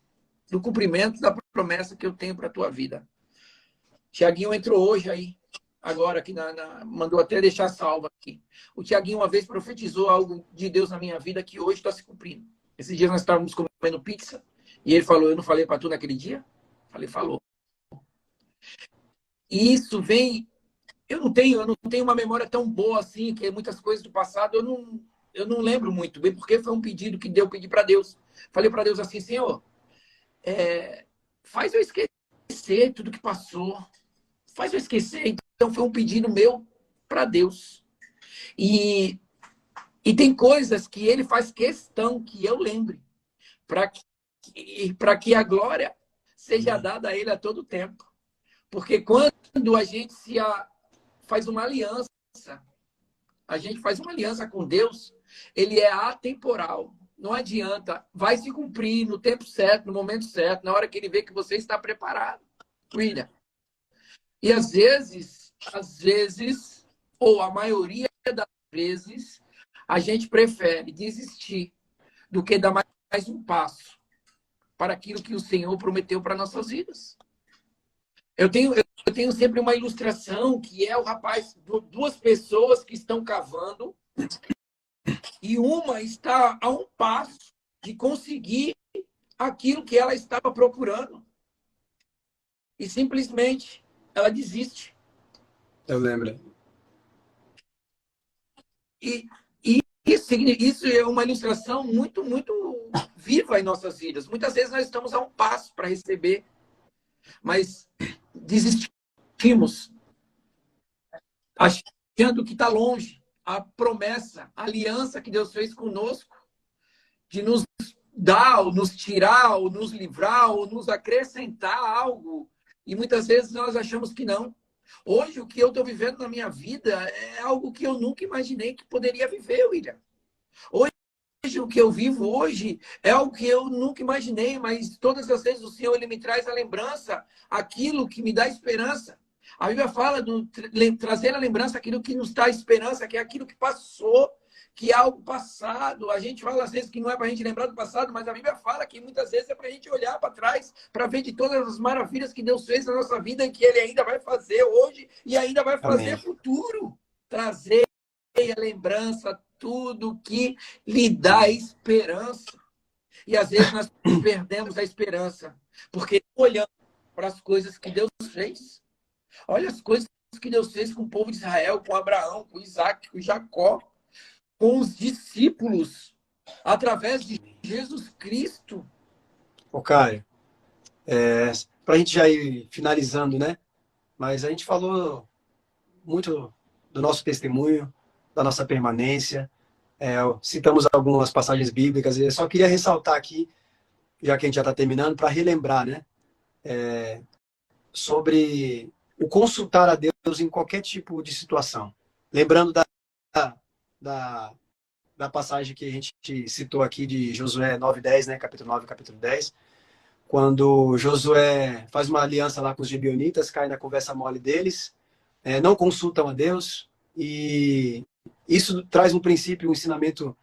do cumprimento da promessa que eu tenho para a tua vida. Tiaguinho entrou hoje aí, agora aqui, mandou até deixar salvo aqui. O Tiaguinho uma vez profetizou algo de Deus na minha vida que hoje está se cumprindo. Esses dias nós estávamos comendo pizza e ele falou, eu não falei para tu naquele dia? Falei, falou. E isso vem... Eu não tenho uma memória tão boa assim, que muitas coisas do passado eu não lembro muito bem, porque foi um pedido que eu pedi para Deus. Falei para Deus assim, Senhor, faz eu esquecer tudo que passou. Faz eu esquecer. Então foi um pedido meu para Deus. E tem coisas que ele faz questão que eu lembre, para que a glória seja dada a ele a todo tempo. Porque quando a gente faz uma aliança, a gente faz uma aliança com Deus, ele é atemporal. Não adianta, vai se cumprir no tempo certo, no momento certo, na hora que ele vê que você está preparado. William. E às vezes, ou a maioria das vezes, a gente prefere desistir do que dar mais um passo para aquilo que o Senhor prometeu para nossas vidas. Eu tenho sempre uma ilustração que é o rapaz, duas pessoas que estão cavando e uma está a um passo de conseguir aquilo que ela estava procurando. E simplesmente ela desiste. Eu lembro. E isso é uma ilustração muito, muito viva em nossas vidas. Muitas vezes nós estamos a um passo para receber, mas desistimos, achando que está longe a promessa, a aliança que Deus fez conosco, de nos dar, ou nos tirar, ou nos livrar, ou nos acrescentar algo. E muitas vezes nós achamos que não. Hoje, o que eu estou vivendo na minha vida é algo que eu nunca imaginei que poderia viver, William. Hoje, o que eu vivo hoje é algo que eu nunca imaginei, mas todas as vezes o Senhor ele me traz a lembrança, aquilo que me dá esperança. A Bíblia fala de trazer a lembrança aquilo que nos dá esperança, que é aquilo que passou, que é algo passado. A gente fala às vezes que não é para a gente lembrar do passado, mas a Bíblia fala que muitas vezes é para a gente olhar para trás, para ver de todas as maravilhas que Deus fez na nossa vida e que Ele ainda vai fazer hoje e ainda vai fazer no futuro. Trazer a lembrança, tudo que lhe dá esperança. E às vezes nós perdemos a esperança, porque olhando para as coisas que Deus fez. Olha as coisas que Deus fez com o povo de Israel, com Abraão, com Isaac, com Jacó, com os discípulos, através de Jesus Cristo. Ô, Caio, para a gente já ir finalizando, né? Mas a gente falou muito do nosso testemunho, da nossa permanência, citamos algumas passagens bíblicas, e eu só queria ressaltar aqui, já que a gente já está terminando, para relembrar, né? Sobre o consultar a Deus em qualquer tipo de situação. Lembrando da passagem que a gente citou aqui de Josué 9:10, né? Capítulo 9, capítulo 10, quando Josué faz uma aliança lá com os gibeonitas, cai na conversa mole deles, não consultam a Deus, e isso traz um princípio, um ensinamento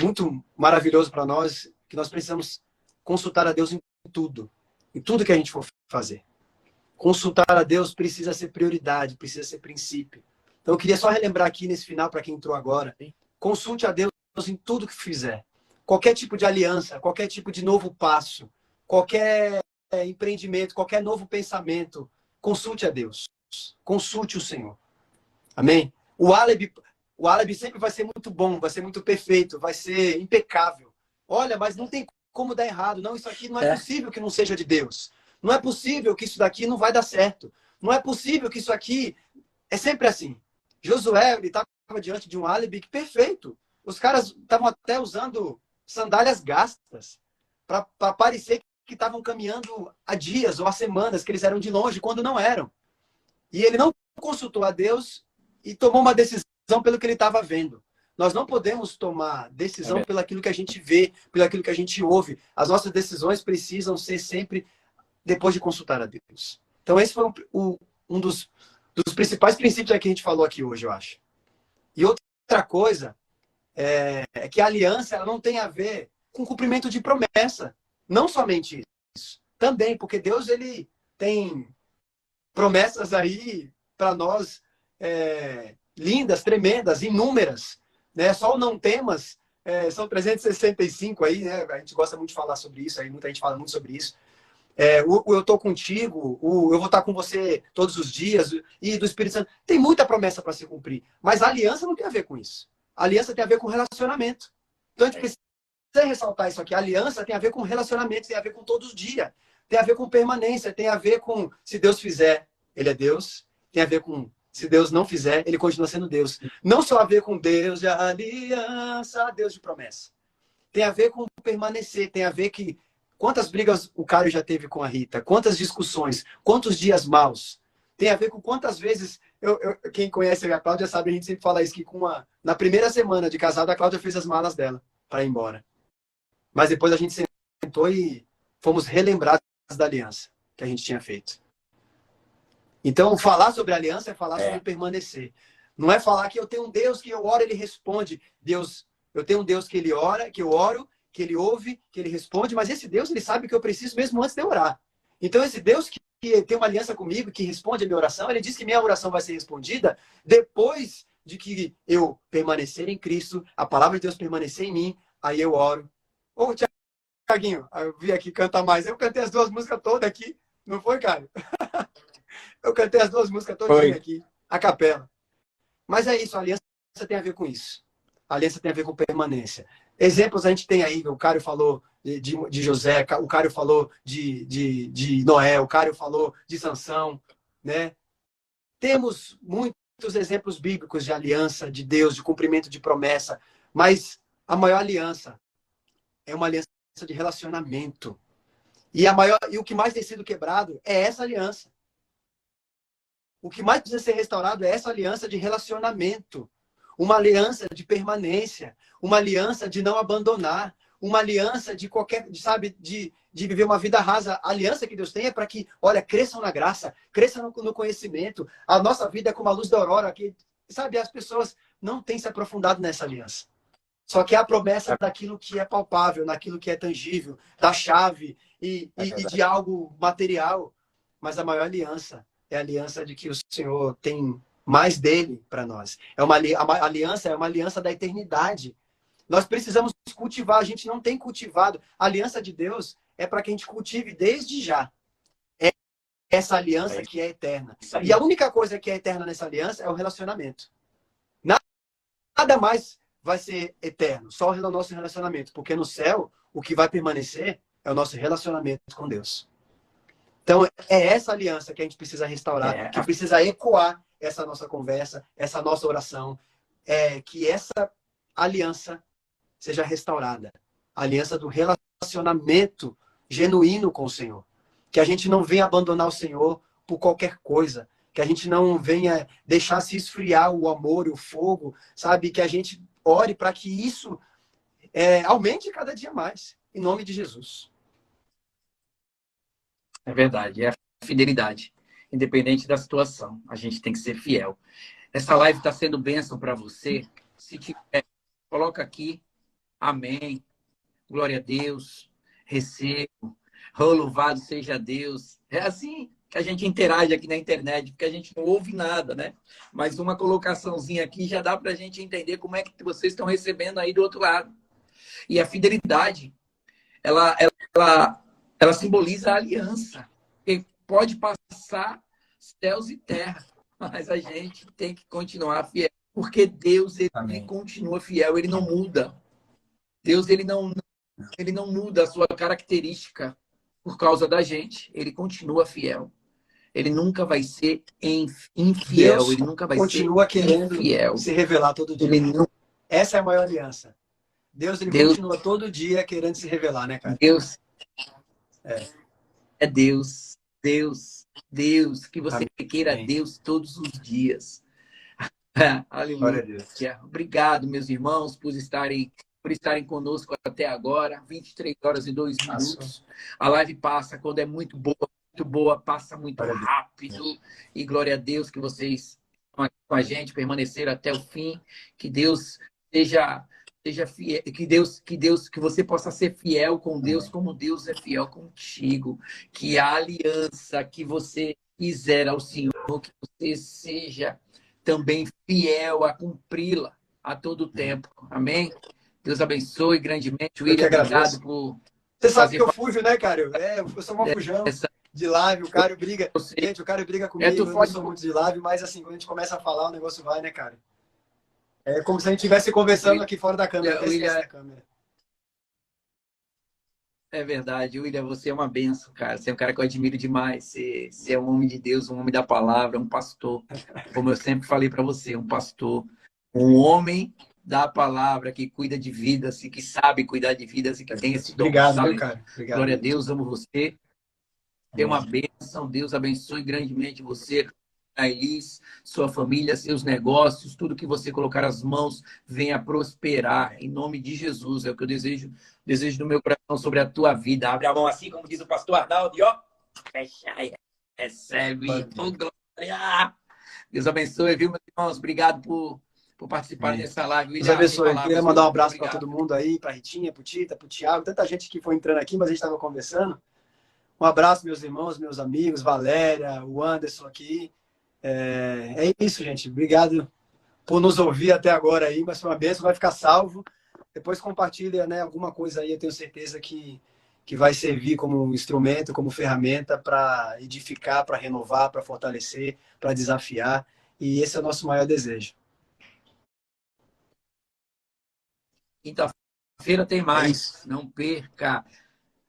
muito maravilhoso para nós, que nós precisamos consultar a Deus em tudo que a gente for fazer. Consultar a Deus precisa ser prioridade, precisa ser princípio. Então eu queria só relembrar aqui nesse final, para quem entrou agora, consulte a Deus em tudo que fizer. Qualquer tipo de aliança, qualquer tipo de novo passo, qualquer empreendimento, qualquer novo pensamento, consulte a Deus. Consulte o Senhor. Amém? O álibi sempre vai ser muito bom, vai ser muito perfeito, vai ser impecável. Olha, mas não tem como dar errado. Não, isso aqui não é possível que não seja de Deus. Não é possível que isso daqui não vai dar certo. Não é possível que isso aqui... É sempre assim. Josué, ele estava diante de um álibi perfeito. Os caras estavam até usando sandálias gastas para parecer que estavam caminhando há dias ou há semanas, que eles eram de longe, quando não eram. E ele não consultou a Deus e tomou uma decisão pelo que ele estava vendo. Nós não podemos tomar decisão pelo aquilo que a gente vê, pelo aquilo que a gente ouve. As nossas decisões precisam ser sempre depois de consultar a Deus. Então esse foi um dos principais princípios que a gente falou aqui hoje, eu acho. E outra coisa é que a aliança ela não tem a ver com cumprimento de promessa. Não somente isso. Também, porque Deus ele tem promessas aí para nós lindas, tremendas, inúmeras. Né? Só o não temas são 365 aí, né? A gente gosta muito de falar sobre isso, aí muita gente fala muito sobre isso. Eu estou contigo, eu vou estar com você todos os dias, e do Espírito Santo. Tem muita promessa para se cumprir, mas a aliança não tem a ver com isso. A aliança tem a ver com relacionamento. Então a gente precisa ressaltar isso aqui. A aliança tem a ver com relacionamento, tem a ver com todos os dias, tem a ver com permanência, tem a ver com se Deus fizer, ele é Deus, tem a ver com se Deus não fizer, ele continua sendo Deus. Não só a ver com Deus de aliança, Deus de promessa. Tem a ver com permanecer, tem a ver que quantas brigas o Cário já teve com a Rita, quantas discussões, quantos dias maus. Tem a ver com quantas vezes, quem conhece a Cláudia sabe, a gente sempre fala isso, que na primeira semana de casado, a Cláudia fez as malas dela para ir embora. Mas depois a gente sentou e fomos relembrados da aliança que a gente tinha feito. Então, falar sobre aliança é falar sobre permanecer. Não é falar que eu tenho um Deus que eu oro, ele responde. Eu tenho um Deus que ele ora, que eu oro, que ele ouve, que ele responde, mas esse Deus, ele sabe que eu preciso mesmo antes de eu orar. Então, esse Deus que tem uma aliança comigo, que responde a minha oração, ele diz que minha oração vai ser respondida depois de que eu permanecer em Cristo, a palavra de Deus permanecer em mim, aí eu oro. Ô, Tiaguinho, eu vi aqui cantar mais. Eu cantei as duas músicas todas aqui, não foi, cara? Eu cantei as duas músicas todinha aqui, a capela. Mas é isso, a aliança tem a ver com isso. A aliança tem a ver com permanência. Exemplos a gente tem aí, o Cário falou de José, o Cário falou de Noé, o Cário falou de Sansão, né? Temos muitos exemplos bíblicos de aliança de Deus, de cumprimento de promessa, mas a maior aliança é uma aliança de relacionamento. E o que mais tem sido quebrado é essa aliança. O que mais precisa ser restaurado é essa aliança de relacionamento. Uma aliança de permanência, uma aliança de não abandonar, uma aliança de de viver uma vida rasa. A aliança que Deus tem é para que, olha, cresçam na graça, cresçam no conhecimento. A nossa vida é como a luz da aurora, que, as pessoas não têm se aprofundado nessa aliança. Só que é a promessa daquilo que é palpável, naquilo que é tangível, da chave e de algo material. Mas a maior aliança é a aliança de que o Senhor tem mais dele para nós. A aliança é uma aliança da eternidade. Nós precisamos cultivar, a gente não tem cultivado. A aliança de Deus é para que a gente cultive desde já. É essa aliança que é eterna. E a única coisa que é eterna nessa aliança é o relacionamento. Nada mais vai ser eterno, só o nosso relacionamento. Porque no céu, o que vai permanecer é o nosso relacionamento com Deus. Então, é essa aliança que a gente precisa restaurar, que precisa ecoar essa nossa conversa, essa nossa oração, que essa aliança seja restaurada. A aliança do relacionamento genuíno com o Senhor. Que a gente não venha abandonar o Senhor por qualquer coisa. Que a gente não venha deixar se esfriar o amor e o fogo, sabe? Que a gente ore para que isso aumente cada dia mais. Em nome de Jesus. É verdade, é a fidelidade. Independente da situação, a gente tem que ser fiel. Essa live está sendo bênção para você. Se tiver, coloca aqui Amém. Glória a Deus. Recebo. Oh, louvado seja Deus. É assim que a gente interage aqui na internet, porque a gente não ouve nada, né? Mas uma colocaçãozinha aqui já dá para a gente entender como é que vocês estão recebendo aí do outro lado. E a fidelidade, ela simboliza a aliança. Que pode passar céus e terra, mas a gente tem que continuar fiel, porque Deus, ele continua fiel, ele não muda. Deus, ele não muda a sua característica por causa da gente. Ele continua fiel. Ele nunca vai ser infiel. Deus ele nunca vai continua ser querendo infiel. se revelar todo dia. Essa é a maior aliança. Deus continua todo dia querendo se revelar, né, cara? Deus é Deus. Deus. Que você queira Deus todos os dias. Aleluia. Obrigado, meus irmãos, por estarem conosco até agora. 23 horas e 2 minutos. A live passa quando é muito boa, passa muito rápido. E glória a Deus que vocês estão aqui com a gente, permaneceram até o fim. Que Deus seja fiel, que você possa ser fiel com Deus como Deus é fiel contigo. Que a aliança que você fizer ao Senhor, que você seja também fiel a cumpri-la a todo tempo. Amém? Deus abençoe grandemente. William, obrigado por... Você sabe que eu fujo, né, cara? Eu sou uma fujão de live, o cara briga. Gente, o cara briga comigo, eu não sou muito de live, mas assim, quando a gente começa a falar, o negócio vai, né, cara? É como se a gente estivesse conversando aqui fora da câmera. William, é verdade, William, você é uma benção, cara. Você é um cara que eu admiro demais. Você é um homem de Deus, um homem da palavra, um pastor. Como eu sempre falei para você, um pastor, um homem da palavra que cuida de vidas e que sabe cuidar de vidas e que tem esse dom. Obrigado, meu cara. Obrigado. Glória a Deus, amo você. Tem uma bênção. Deus abençoe grandemente você, a Elis, sua família, seus negócios, tudo que você colocar as mãos venha prosperar em nome de Jesus. É o que eu desejo do meu coração sobre a tua vida. Abre a mão assim, como diz o pastor Arnaldo, e ó, fecha aí, recebe. Oh, glória! Deus abençoe, viu, meus irmãos? Obrigado por participar dessa live. Deus abençoe. Eu queria mandar um abraço para todo mundo aí, para a Ritinha, para o Tita, para o Thiago, tanta gente que foi entrando aqui, mas a gente estava conversando. Um abraço, meus irmãos, meus amigos, Valéria, o Anderson aqui. É isso, gente. Obrigado por nos ouvir até agora aí, mas foi uma bênção, vai ficar salvo. Depois compartilha, né, alguma coisa aí, eu tenho certeza que vai servir como instrumento, como ferramenta para edificar, para renovar, para fortalecer, para desafiar. E esse é o nosso maior desejo. Quinta-feira tem mais. Não perca.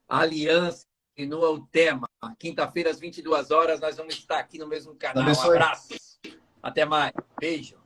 Aliança continua o tema. Quinta-feira, às 22 horas, nós vamos estar aqui no mesmo canal. Um abraço. Até mais. Beijo.